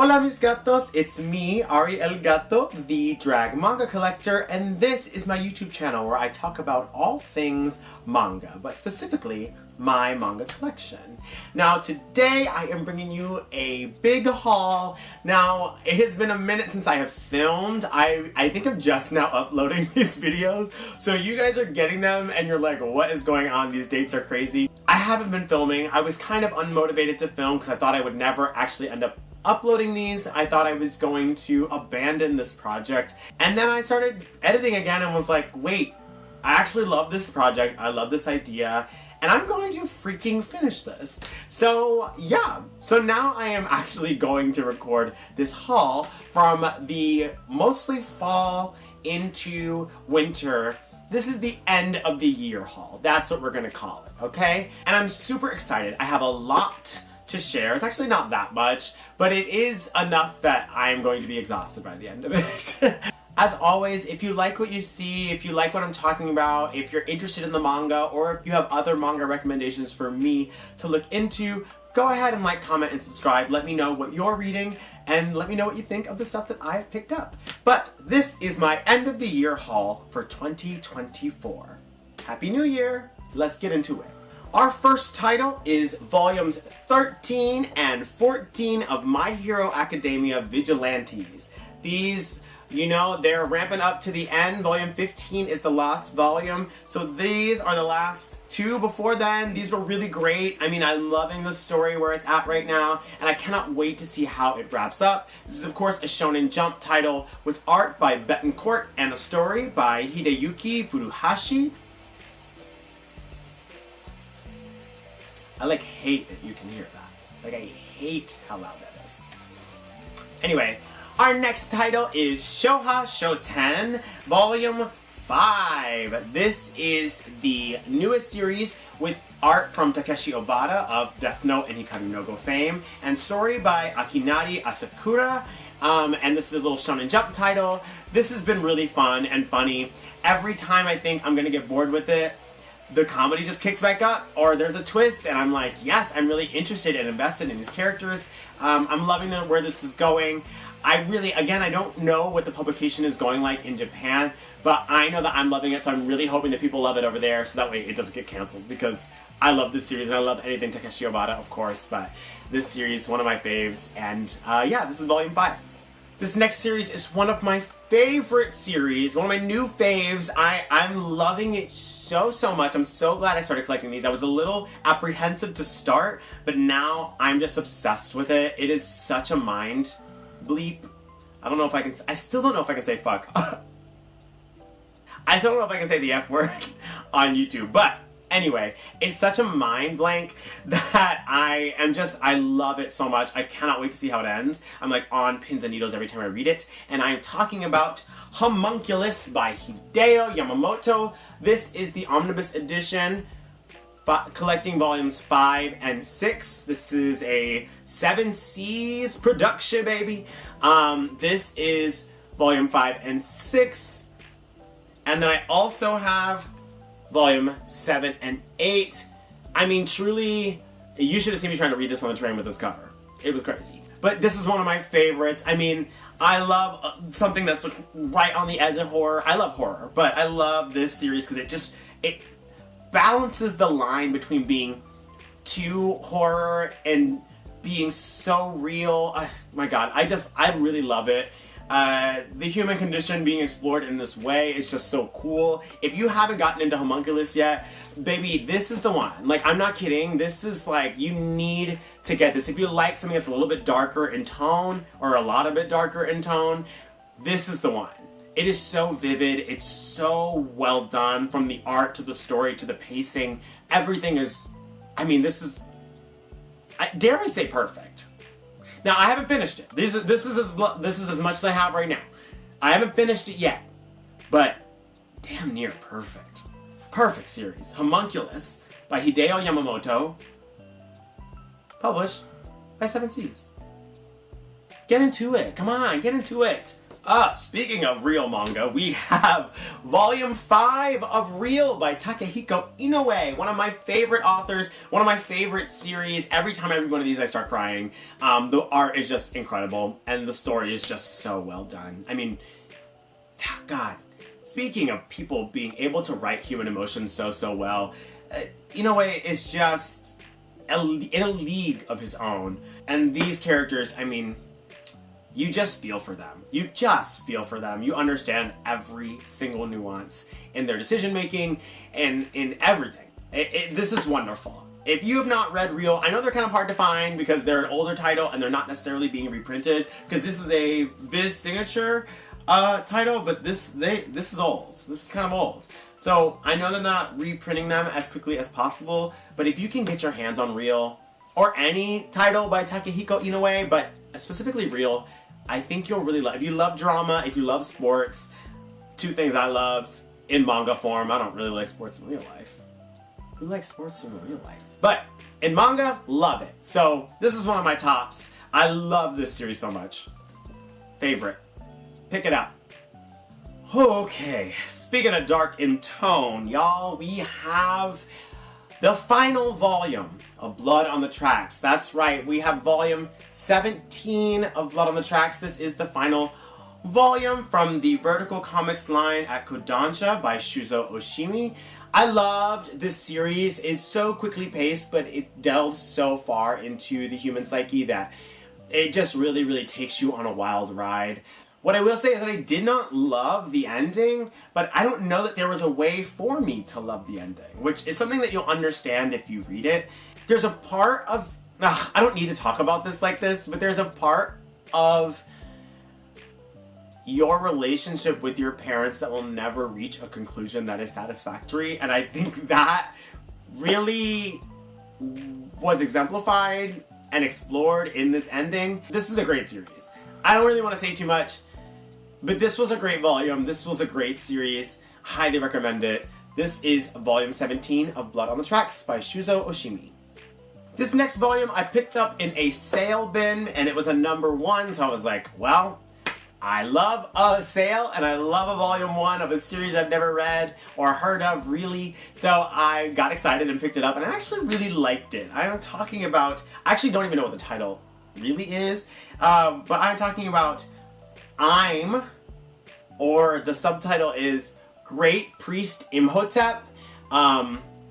Hola mis gatos, it's me, Ari El Gato, the drag manga collector, and this is my YouTube channel where I talk about all things manga, but specifically my manga collection. Now today I am bringing you a big haul. Now it has been a minute since I have filmed. I think I'm just now uploading these videos, so you guys are getting them and you're like, what is going on? These dates are crazy. I haven't been filming. I was kind of unmotivated to film because I thought I would never actually end up uploading these. I thought I was going to abandon this project, and then I started editing again and was like, wait, I actually love this project, I love this idea, and I'm going to freaking finish this. So yeah, so now I am actually going to record this haul from the mostly fall into winter. This is the end of the year haul. That's what we're gonna call it, okay? And I'm super excited. I have a lot to share. It's actually not that much, but it is enough that I'm going to be exhausted by the end of it. As always, if you like what you see, if you like what I'm talking about, if you're interested in the manga, or if you have other manga recommendations for me to look into, go ahead and like, comment, and subscribe. Let me know what you're reading, and let me know what you think of the stuff that I've picked up. But this is my end of the year haul for 2024. Happy New Year! Let's get into it. Our first title is volumes 13 and 14 of My Hero Academia Vigilantes. These, you know, they're ramping up to the end. Volume 15 is the last volume, so these are the last two before then. These were really great. I mean, I'm loving the story where it's at right now, and I cannot wait to see how it wraps up. This is, of course, a Shonenjump title with art by Betancourt and a story by Hideyuki Furuhashi. I hate that you can hear that. I hate how loud that is. Anyway, our next title is Shoha Shoten, Volume 5. This is the newest series with art from Takeshi Obata of Death Note and Hikaru no Go fame, and story by Akinari Asakura. And this is a little Shonen Jump title. This has been really fun and funny. Every time I think I'm gonna get bored with it, the comedy just kicks back up, or there's a twist, and I'm like, yes, I'm really interested and invested in these characters. I'm loving where this is going. I don't know what the publication is going like in Japan, but I know that I'm loving it, so I'm really hoping that people love it over there, so that way it doesn't get canceled, because I love this series, and I love anything Takeshi Obata, of course, but this series is one of my faves, and yeah, this is Volume 5. This next series is one of my favorite series, one of my new faves. I'm loving it so much. I'm so glad I started collecting these. I was a little apprehensive to start, but now I'm just obsessed with it. It is such a mind bleep. I still don't know if I can say fuck. I still don't know if I can say the F word on YouTube, but anyway, it's such a mind blank that I love it so much. I cannot wait to see how it ends. I'm like on pins and needles every time I read it. And I'm talking about Homunculus by Hideo Yamamoto. This is the omnibus edition, collecting volumes 5 and 6. This is a 7 Seas production, baby. This is volume 5 and 6. And then I also have Volume 7 and 8. I mean, truly, you should have seen me trying to read this on the train with this cover. It was crazy. But this is one of my favorites. I mean, I love something that's right on the edge of horror. I love horror, but I love this series because it balances the line between being too horror and being so real. My God, I really love it. The human condition being explored in this way is just so cool. If you haven't gotten into Homunculus yet, baby, this is the one. Like, I'm not kidding. This is like, you need to get this. If you like something that's a little bit darker in tone, or a lot of bit darker in tone, this is the one. It is so vivid. It's so well done, from the art to the story to the pacing. Everything is, I mean, this is, dare I say, perfect. Now, I haven't finished it. This is as much as I have right now. I haven't finished it yet, but damn near perfect. Perfect series. Homunculus by Hideo Yamamoto, published by 7 Seas. Get into it. Come on, get into it. Speaking of real manga, we have volume 5 of Real by Takehiko Inoue, one of my favorite authors, one of my favorite series. Every time I read one of these, I start crying. The art is just incredible, and the story is just so well done. I mean, God, speaking of people being able to write human emotions so well, Inoue is just in a league of his own. And these characters, I mean, you just feel for them. You just feel for them. You understand every single nuance in their decision making and in everything. This is wonderful. If you have not read Real, I know they're kind of hard to find because they're an older title and they're not necessarily being reprinted, because this is a Viz signature title, but this is old. This is kind of old. So I know they're not reprinting them as quickly as possible, but if you can get your hands on Real, or any title by Takehiko Inoue, but specifically Real, I think you'll really love. If you love drama, if you love sports, two things I love in manga form. I don't really like sports in real life. Who likes sports in real life? But in manga, love it. So this is one of my tops. I love this series so much. Favorite. Pick it up. Okay, speaking of dark in tone, y'all, we have the final volume of Blood on the Tracks. That's right, we have volume 17 of Blood on the Tracks. This is the final volume from the Vertical Comics line at Kodansha by Shuzo Oshimi. I loved this series. It's so quickly paced, but it delves so far into the human psyche that it just really takes you on a wild ride. What I will say is that I did not love the ending, but I don't know that there was a way for me to love the ending, which is something that you'll understand if you read it. There's a part of, I don't need to talk about this like this, but there's a part of your relationship with your parents that will never reach a conclusion that is satisfactory, and I think that really was exemplified and explored in this ending. This is a great series. I don't really want to say too much, but this was a great volume. This was a great series. Highly recommend it. This is volume 17 of Blood on the Tracks by Shuzo Oshimi. This next volume I picked up in a sale bin, and it was a #1, so I was like, well, I love a sale, and I love a volume 1 of a series I've never read or heard of, really. So I got excited and picked it up, and I actually really liked it. I'm talking about, I actually don't even know what the title really is, but I'm talking about or the subtitle is Great Priest Imhotep.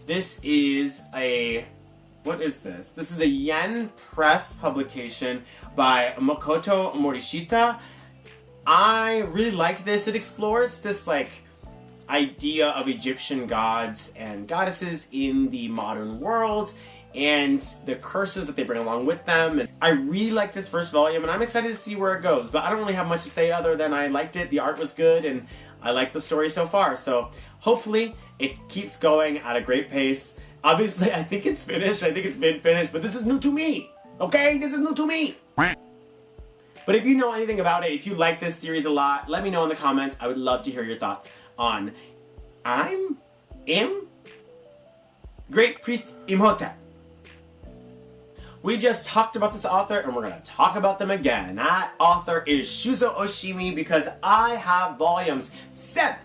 This is a, what is this? This is a Yen Press publication by Makoto Morishita. I really liked this. It explores this idea of Egyptian gods and goddesses in the modern world and the curses that they bring along with them. And I really like this first volume, and I'm excited to see where it goes, but I don't really have much to say other than I liked it, the art was good, and I like the story so far. So hopefully it keeps going at a great pace. Obviously, I think it's finished, I think it's been finished, but this is new to me, okay? This is new to me! But if you know anything about it, if you like this series a lot, let me know in the comments. I would love to hear your thoughts on Great Priest Imhotep. We just talked about this author, and we're going to talk about them again. That author is Shuzo Oshimi, because I have volumes 7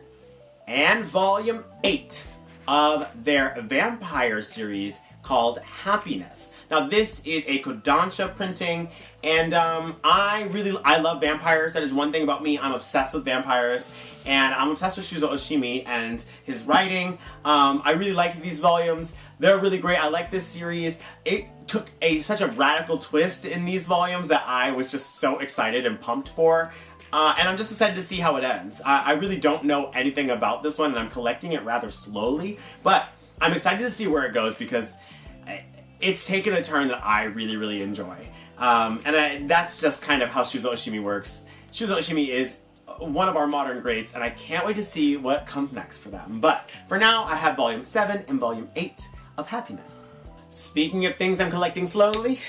and volume 8 of their vampire series called Happiness. Now this is a Kodansha printing, and I love vampires. That is one thing about me. I'm obsessed with vampires, and I'm obsessed with Shuzo Oshimi and his writing. I really liked these volumes. They're really great. I like this series. It took such a radical twist in these volumes that I was just so excited and pumped for. And I'm just excited to see how it ends. I really don't know anything about this one, and I'm collecting it rather slowly, but I'm excited to see where it goes because it's taken a turn that I really enjoy. That's just kind of how Shuzo Oshimi works. Shuzo Oshimi is one of our modern greats, and I can't wait to see what comes next for them. But for now, I have volume 7 and volume 8 of Happiness. Speaking of things I'm collecting slowly,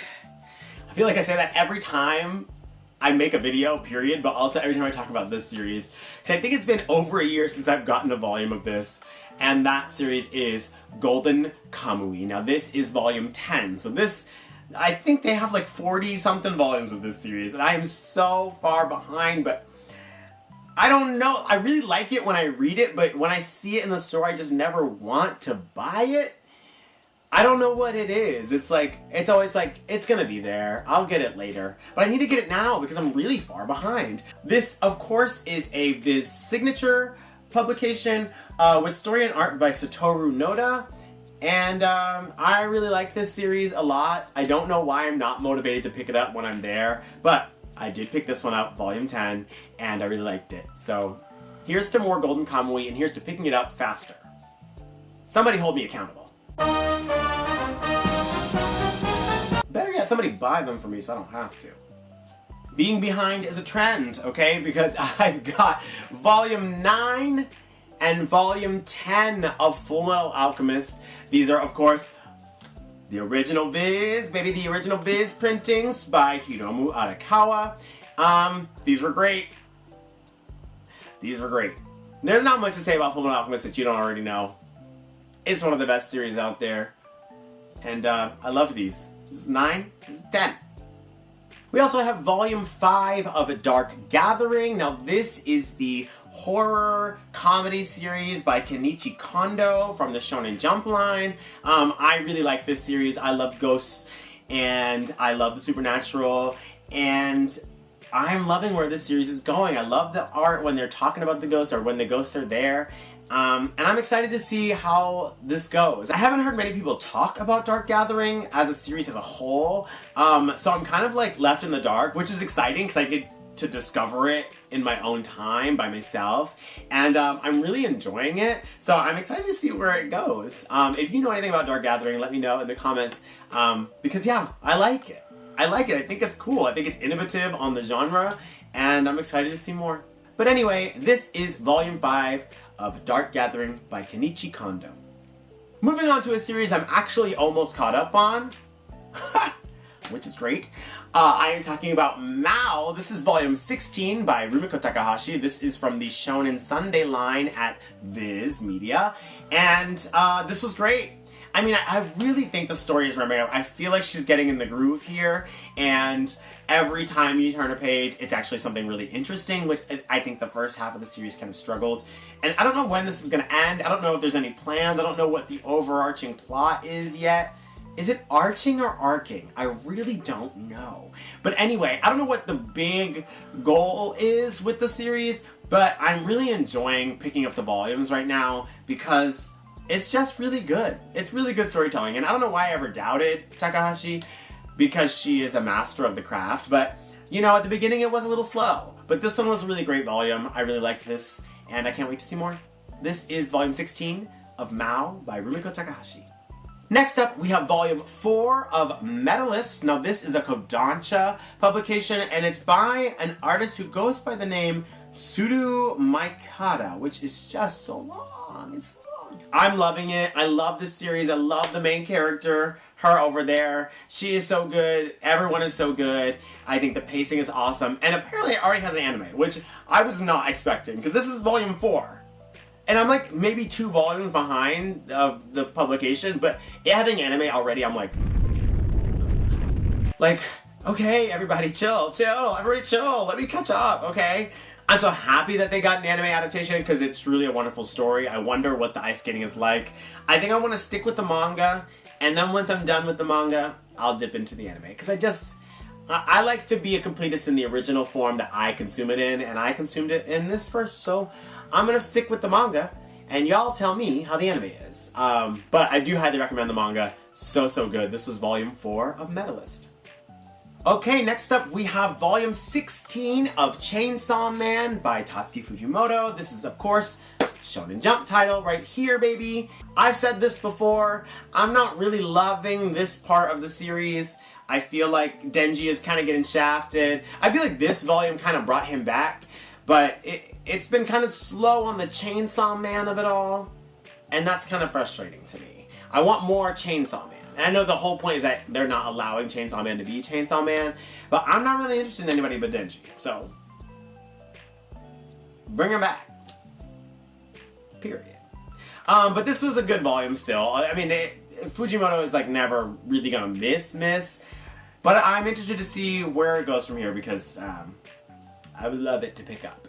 I feel like I say that every time I make a video, period, but also every time I talk about this series, because I think it's been over a year since I've gotten a volume of this, and that series is Golden Kamui. Now this is volume 10, so this, I think they have like 40 something volumes of this series, and I am so far behind, but I don't know. I really like it when I read it, but when I see it in the store, I just never want to buy it. I don't know what it is. It's like, it's always like, it's gonna be there. I'll get it later. But I need to get it now because I'm really far behind. This, of course, is a Viz signature publication with story and art by Satoru Noda. And I really like this series a lot. I don't know why I'm not motivated to pick it up when I'm there, but I did pick this one up, volume 10, and I really liked it. So here's to more Golden Kamui, and here's to picking it up faster. Somebody hold me accountable. Better yet, somebody buy them for me so I don't have to. Being behind is a trend, okay? Because I've got volume 9 and volume 10 of Full Metal Alchemist. These are, of course, the original Viz, maybe the original Viz printings by Hiromu Arakawa. These were great. These were great. There's not much to say about Full Metal Alchemist that you don't already know. It's one of the best series out there. And I love these. This is 9, this is 10. We also have volume 5 of Dark Gathering. Now this is the horror comedy series by Kenichi Kondo from the Shonenjump line. I really like this series. I love ghosts and I love the supernatural, and I'm loving where this series is going. I love the art when they're talking about the ghosts or when the ghosts are there. And I'm excited to see how this goes. I haven't heard many people talk about Dark Gathering as a series as a whole, so I'm kind of like left in the dark, which is exciting because I get to discover it in my own time by myself, and I'm really enjoying it, so I'm excited to see where it goes. If you know anything about Dark Gathering, let me know in the comments, because yeah, I like it. I like it. I think it's cool. I think it's innovative on the genre, and I'm excited to see more. But anyway, this is volume 5 of Dark Gathering by Kenichi Kondo. Moving on to a series I'm actually almost caught up on, which is great. I am talking about Mao. This is volume 16 by Rumiko Takahashi. This is from the Shonen Sunday line at vizmedia, and this was great. I mean, I really think the story is ramping up. I feel like she's getting in the groove here, and every time you turn a page, it's actually something really interesting, which I think the first half of the series kind of struggled. And I don't know when this is going to end. I don't know if there's any plans. I don't know what the overarching plot is yet. Is it arching or arcing? I really don't know. But anyway, I don't know what the big goal is with the series, but I'm really enjoying picking up the volumes right now because it's just really good. It's really good storytelling, and I don't know why I ever doubted Takahashi, because she is a master of the craft, but you know, at the beginning it was a little slow. But this one was a really great volume. I really liked this, and I can't wait to see more. This is volume 16 of Mao by Rumiko Takahashi. Next up, we have volume 4 of Medalist. Now this is a Kodansha publication, and it's by an artist who goes by the name Suru Maikata, which is just so long. It's so long. I'm loving it. I love this series. I love the main character, her over there. She is so good. Everyone is so good. I think the pacing is awesome. And apparently it already has an anime, which I was not expecting, because this is volume 4. And I'm like maybe 2 volumes behind of the publication, but it having anime already, I'm like, okay, everybody chill, everybody chill, let me catch up, okay? I'm so happy that they got an anime adaptation because it's really a wonderful story. I wonder what the ice skating is like. I think I want to stick with the manga, and then once I'm done with the manga, I'll dip into the anime. Because I like to be a completist in the original form that I consume it in, and I consumed it in this first, so I'm going to stick with the manga, and y'all tell me how the anime is. But I do highly recommend the manga. So good. This was volume 4 of Medalist. Okay, next up we have volume 16 of Chainsaw Man by Tatsuki Fujimoto. This is, of course, Shonen Jump title right here, baby. I've said this before, I'm not really loving this part of the series. I feel like Denji is kind of getting shafted. I feel like this volume kind of brought him back, but it's been kind of slow on the Chainsaw Man of it all, and that's kind of frustrating to me. I want more Chainsaw Man. And I know the whole point is that they're not allowing Chainsaw Man to be Chainsaw Man, but I'm not really interested in anybody but Denji, so bring him back. Period. But this was a good volume still. I mean, Fujimoto is like never really gonna miss, but I'm interested to see where it goes from here because I would love it to pick up.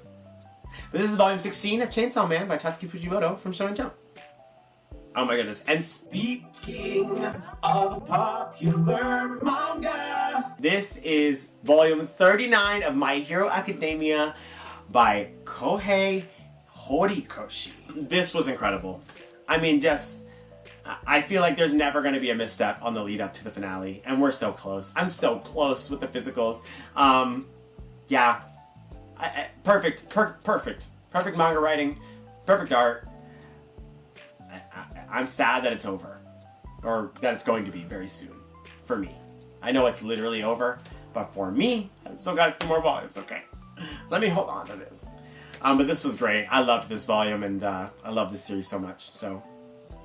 But this is volume 16 of Chainsaw Man by Tatsuki Fujimoto from Shonen Jump. Oh my goodness. And speaking of popular manga, this is volume 39 of My Hero Academia by Kohei Horikoshi. This was incredible. I mean, I feel like there's never going to be a misstep on the lead up to the finale, and we're so close. I'm so close with the physicals. Yeah. Perfect manga writing, perfect art. I'm sad that it's over, or that it's going to be very soon, for me. I know it's literally over, but for me, I've still got a few more volumes, okay? Let me hold on to this. But this was great. I loved this volume, and I love this series so much. So,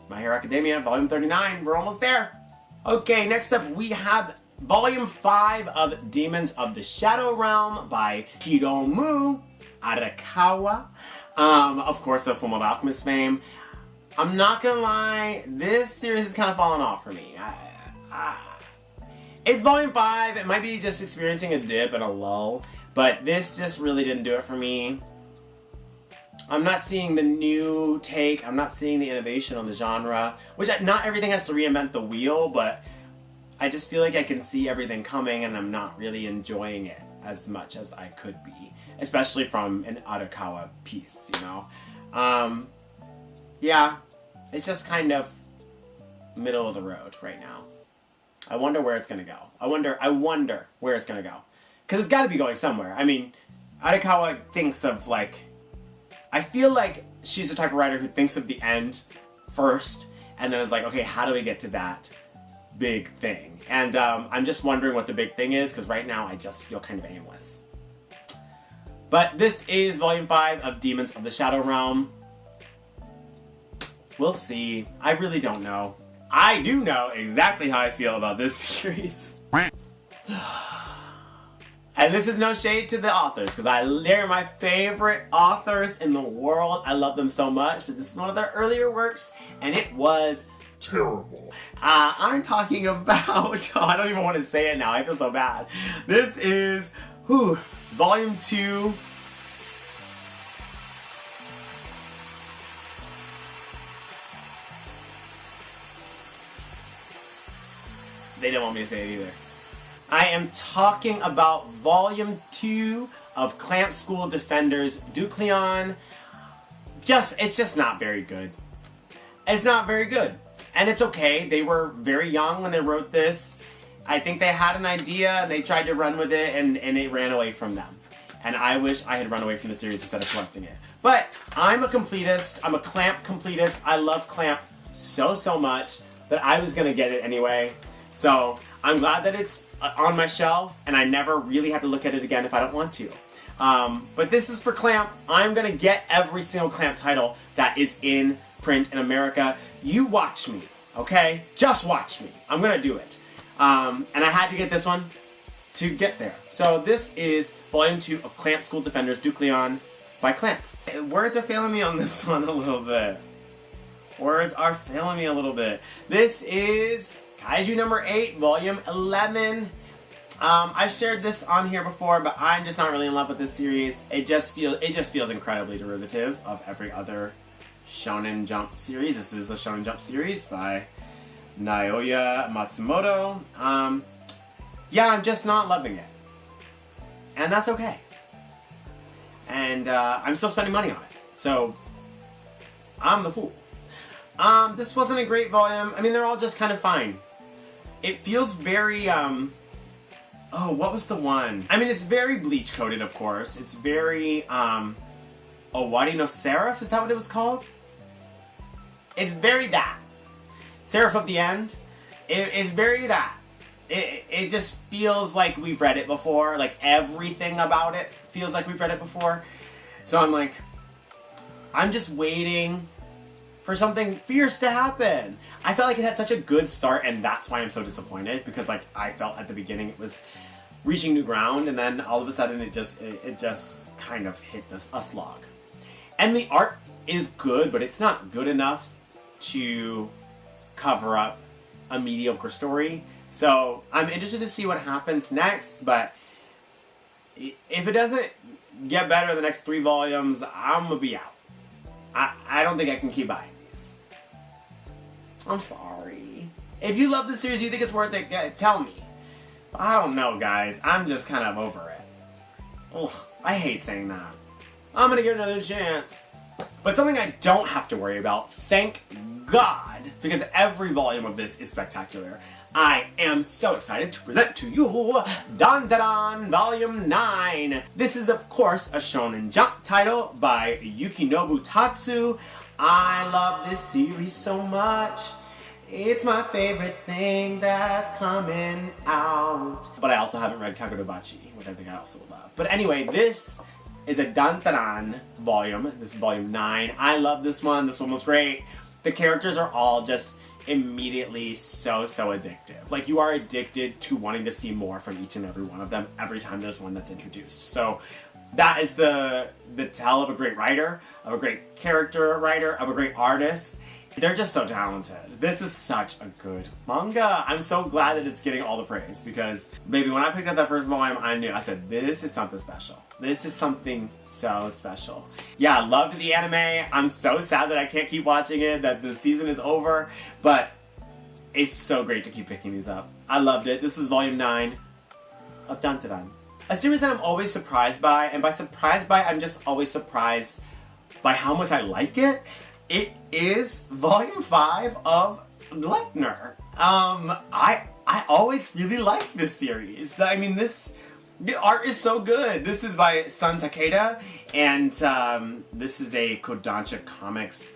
My Hero Academia, volume 39, we're almost there. Okay, next up we have volume 5 of Demons of the Shadow Realm by Hiromu Arakawa. Of course, of Fullmetal Alchemist fame. I'm not gonna lie, this series has kind of fallen off for me. It's volume 5, it might be just experiencing a dip and a lull, but this just really didn't do it for me. I'm not seeing the new take, I'm not seeing the innovation on the genre, which not everything has to reinvent the wheel, but I just feel like I can see everything coming and I'm not really enjoying it as much as I could be, especially from an Arakawa piece, you know? Yeah, it's just kind of middle of the road right now. I wonder where it's gonna go. I wonder where it's gonna go. Because it's gotta be going somewhere. I mean, Arakawa thinks of like, I feel like she's the type of writer who thinks of the end first, and then is like, okay, how do we get to that big thing? And I'm just wondering what the big thing is, because right now I just feel kind of aimless. But this is volume 5 of Demons of the Shadow Realm. We'll see. I really don't know. I do know exactly how I feel about this series. And this is no shade to the authors, because they're my favorite authors in the world. I love them so much, but this is one of their earlier works, and it was terrible. I'm talking about, I don't even want to say it now, I feel so bad. This is, volume 2. They don't want me to say it either. I am talking about volume 2 of Clamp School Defenders Ducleon. It's just not very good. It's not very good. And it's okay. They were very young when they wrote this. I think they had an idea and they tried to run with it and it ran away from them. And I wish I had run away from the series instead of collecting it. But I'm a completist. I'm a Clamp completist. I love Clamp so much that I was going to get it anyway. So I'm glad that it's on my shelf and I never really have to look at it again if I don't want to. But this is for Clamp. I'm going to get every single Clamp title that is in print in America. You watch me, okay? Just watch me. I'm going to do it. And I had to get this one to get there. So this is volume 2 of Clamp School Defenders Ducleon by Clamp. Words are failing me on this one a little bit. Words are failing me a little bit. This is Kaiju number 8, volume 11. I've shared this on here before, but I'm just not really in love with this series. It just feels incredibly derivative of every other Shonen Jump series. This is a Shonen Jump series by Naoya Matsumoto. Yeah, I'm just not loving it. And that's okay. And I'm still spending money on it. So, I'm the fool. This wasn't a great volume. I mean, they're all just kind of fine. It feels very, oh, what was the one? I mean, it's very bleach coated, of course. It's very, Owari no Seraph? Is that what it was called? It's very that. Seraph of the End. It's very that. It just feels like we've read it before. Like, everything about it feels like we've read it before. So I'm like, I'm just waiting for something fierce to happen. I felt like it had such a good start, and that's why I'm so disappointed, because like I felt at the beginning it was reaching new ground, and then all of a sudden it just kind of hit a slog. And the art is good, but it's not good enough to cover up a mediocre story. So I'm interested to see what happens next, but if it doesn't get better the next 3 volumes, I'm gonna be out. I don't think I can keep buying these. I'm sorry. If you love this series, you think it's worth it, tell me. I don't know, guys. I'm just kind of over it. Ugh, I hate saying that. I'm gonna give it another chance. But something I don't have to worry about, thank God, because every volume of this is spectacular. I am so excited to present to you Dandadan Volume 9. This is, of course, a Shonen Jump title by Yukinobu Tatsu. I love this series so much. It's my favorite thing that's coming out. But I also haven't read Kakutobachi, which I think I also would love. But anyway, this is a Dandadan volume. This is volume 9. I love this one. This one was great. The characters are all just immediately so addictive. Like, you are addicted to wanting to see more from each and every one of them every time there's one that's introduced. So that is the tell of a great writer, of a great character writer, of a great artist. They're just so talented. This is such a good manga. I'm so glad that it's getting all the praise because, baby, when I picked up that first volume, I knew. I said, this is something special. This is something so special. Yeah, I loved the anime. I'm so sad that I can't keep watching it, that the season is over, but it's so great to keep picking these up. I loved it. This is volume 9 of Dandadan. A series that I'm always surprised by, and by surprised by, I'm just always surprised by how much I like it. It is volume 5 of Gleipnir. I always really like this series. I mean, the art is so good. This is by Sun Takeda, and this is a Kodansha Comics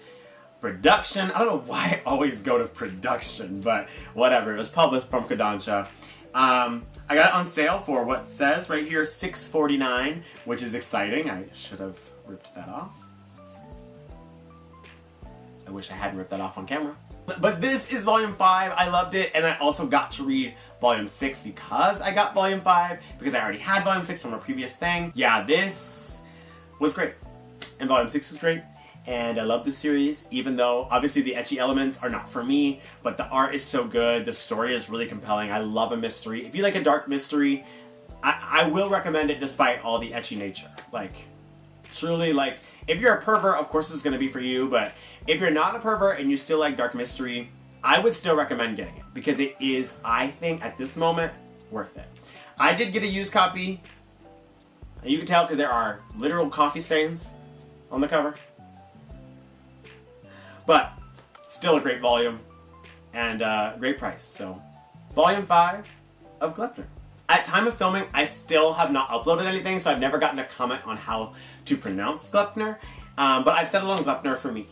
production. I don't know why I always go to production, but whatever. It was published from Kodansha. I got it on sale for what says right here $6.49, which is exciting. I should have ripped that off. I wish I hadn't ripped that off on camera. But this is volume 5. I loved it, and I also got to read volume 6 because I got volume 5, because I already had volume 6 from a previous thing. Yeah, this was great. And volume 6 was great. And I love this series, even though obviously the ecchi elements are not for me, but the art is so good, the story is really compelling. I love a mystery. If you like a dark mystery, I will recommend it despite all the ecchi nature. Like, truly, like, if you're a pervert, of course it's going to be for you, but if you're not a pervert and you still like dark mystery, I would still recommend getting it, because it is, I think, at this moment, worth it. I did get a used copy, and you can tell because there are literal coffee stains on the cover. But still a great volume, and great price. So, volume 5 of Gleipnir. At time of filming, I still have not uploaded anything, so I've never gotten a comment on how to pronounce Gleipnir, but I've settled on Gleipnir for me.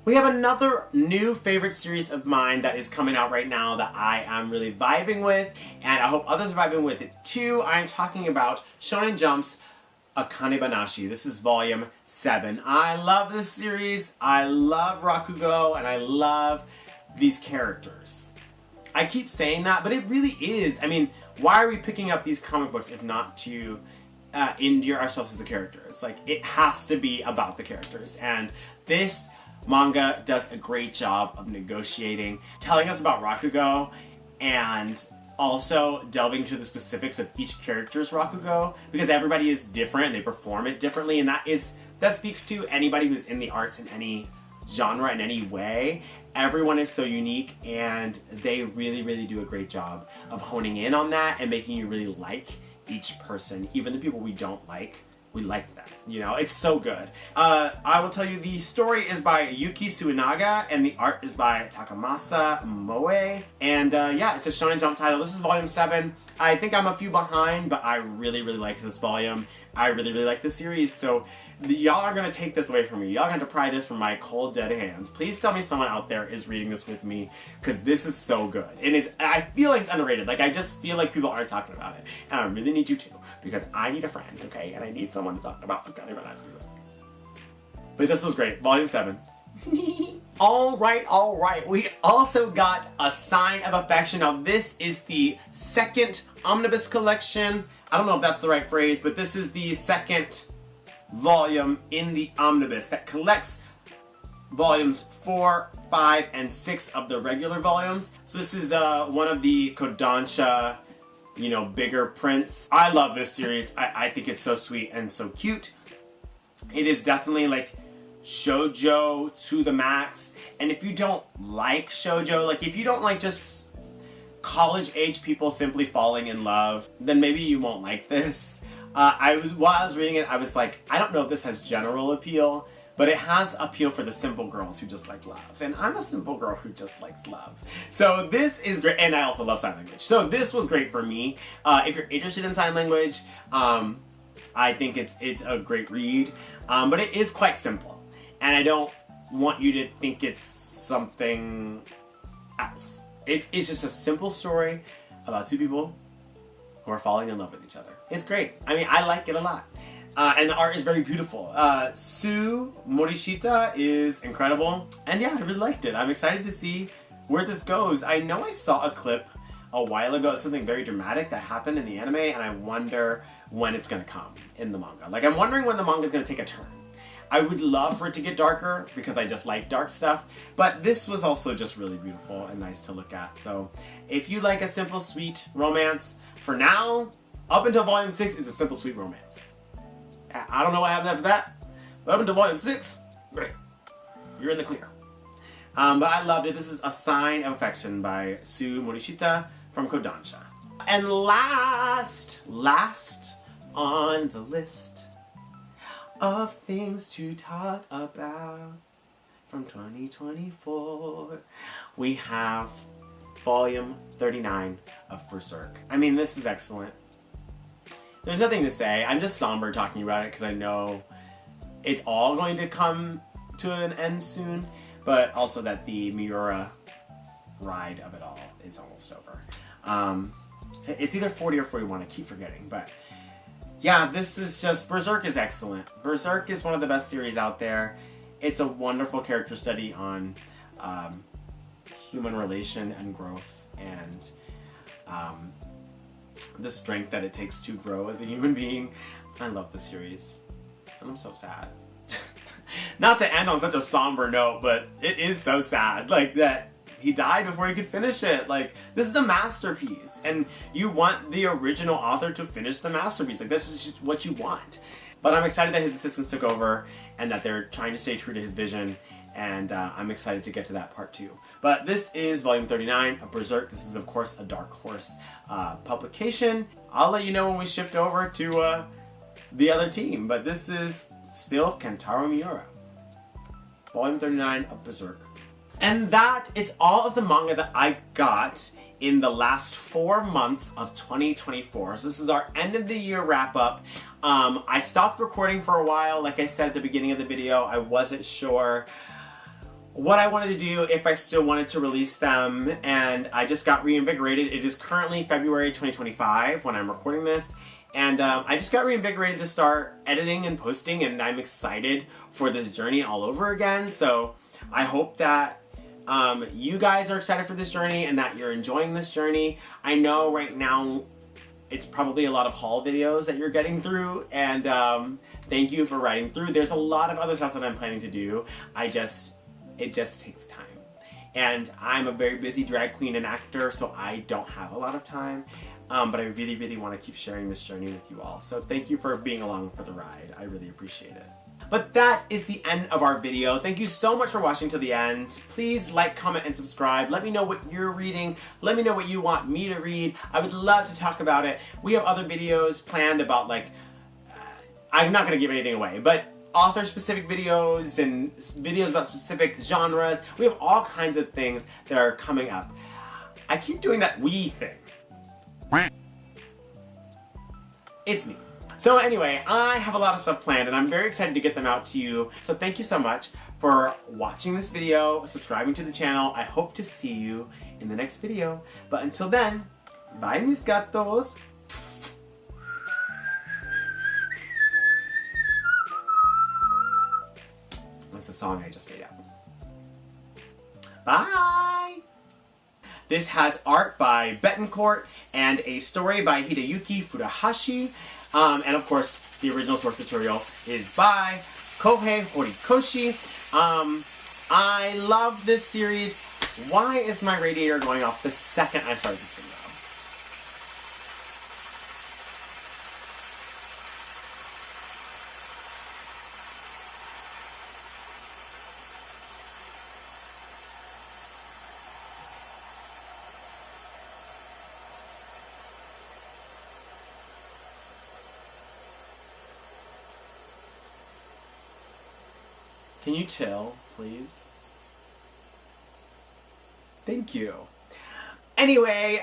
We have another new favorite series of mine that is coming out right now that I am really vibing with, and I hope others are vibing with it too. I am talking about Shonen Jump's Akane Banashi. This is volume 7. I love this series, I love Rakugo, and I love these characters. I keep saying that, but it really is. I mean, why are we picking up these comic books if not to endear ourselves to the characters? Like, it has to be about the characters, and this manga does a great job of negotiating, telling us about Rakugo, and also delving into the specifics of each character's Rakugo, because everybody is different, they perform it differently, and that speaks to anybody who's in the arts in any genre in any way. Everyone is so unique, and they really do a great job of honing in on that and making you really like each person. Even the people we don't like, we like them. You know, it's so good. I will tell you, the story is by Yuki Suinaga, and the art is by Takamasa Moe. And yeah, it's a Shonen Jump title. This is volume 7. I think I'm a few behind, but I really liked this volume. I really like this series, so y'all are gonna take this away from me. Y'all are gonna have to pry this from my cold, dead hands. Please tell me someone out there is reading this with me, because this is so good. I feel like it's underrated. Like, I just feel like people aren't talking about it. And I really need you to, because I need a friend, okay? And I need someone to talk about. But this was great. Volume 7. Alright. We also got A Sign of Affection. Now, this is the second omnibus collection. I don't know if that's the right phrase, but this is the second volume in the omnibus that collects volumes 4, 5, and 6 of the regular volumes. So this is one of the Kodansha you know, bigger prints. I love this series. I think it's so sweet and so cute. It is definitely like shoujo to the max. And if you don't like shoujo, like if you don't like just college age people simply falling in love, then maybe you won't like this. While I was reading it, I was like, I don't know if this has general appeal, but it has appeal for the simple girls who just like love. And I'm a simple girl who just likes love. So this is great, and I also love sign language. So this was great for me. If you're interested in sign language, I think it's a great read. But it is quite simple. And I don't want you to think it's something else. It's just a simple story about two people who are falling in love with each other. It's great. I mean, I like it a lot. And the art is very beautiful. Sue Morishita is incredible. And yeah, I really liked it. I'm excited to see where this goes. I know I saw a clip a while ago, something very dramatic that happened in the anime, and I wonder when it's gonna come in the manga. Like, I'm wondering when the manga is gonna take a turn. I would love for it to get darker because I just like dark stuff, but this was also just really beautiful and nice to look at. So if you like a simple, sweet romance, for now, up until volume 6 is a simple, sweet romance. I don't know what happened after that, but up until volume 6, great. You're in the clear. But I loved it. This is A Sign of Affection by Sue Morishita from Kodansha. And last on the list of things to talk about from 2024, we have volume 39 of Berserk. I mean, this is excellent. There's nothing to say. I'm just somber talking about it because I know it's all going to come to an end soon, but also that the Miura ride of it all is almost over. It's either 40 or 41, I keep forgetting, but yeah, this is just, Berserk is excellent. Berserk is one of the best series out there. It's a wonderful character study on human relation and growth and the strength that it takes to grow as a human being. I love the series, and I'm so sad. Not to end on such a somber note, but it is so sad, like, that he died before he could finish it. Like, this is a masterpiece, and you want the original author to finish the masterpiece. Like, this is just what you want. But I'm excited that his assistants took over, and that they're trying to stay true to his vision, and I'm excited to get to that part too. But this is volume 39 of Berserk. This is, of course, a Dark Horse publication. I'll let you know when we shift over to the other team, but this is still Kentaro Miura. Volume 39 of Berserk. And that is all of the manga that I got in the last 4 months of 2024. So this is our end of the year wrap up. I stopped recording for a while. Like I said at the beginning of the video, I wasn't sure what I wanted to do, if I still wanted to release them, and I just got reinvigorated. It is currently February 2025 when I'm recording this, and I just got reinvigorated to start editing and posting, and I'm excited for this journey all over again. So I hope that you guys are excited for this journey and that you're enjoying this journey. I know right now it's probably a lot of haul videos that you're getting through, and thank you for riding through. There's a lot of other stuff that I'm planning to do. It just takes time. And I'm a very busy drag queen and actor, so I don't have a lot of time. But I really, really want to keep sharing this journey with you all. So thank you for being along for the ride. I really appreciate it. But that is the end of our video. Thank you so much for watching till the end. Please like, comment, and subscribe. Let me know what you're reading. Let me know what you want me to read. I would love to talk about it. We have other videos planned about, like, I'm not going to give anything away, but author-specific videos and videos about specific genres. We have all kinds of things that are coming up. I keep doing that we thing. It's me. So anyway, I have a lot of stuff planned, and I'm very excited to get them out to you. So thank you so much for watching this video, subscribing to the channel. I hope to see you in the next video. But until then, bye mis gatos. That's the song I just made up. Bye! This has art by Betancourt and a story by Hideyuki Furuhashi. And of course, the original source material is by Kohei Horikoshi. I love this series. Why is my radiator going off the second I start this video? Can you chill, please? Thank you. Anyway.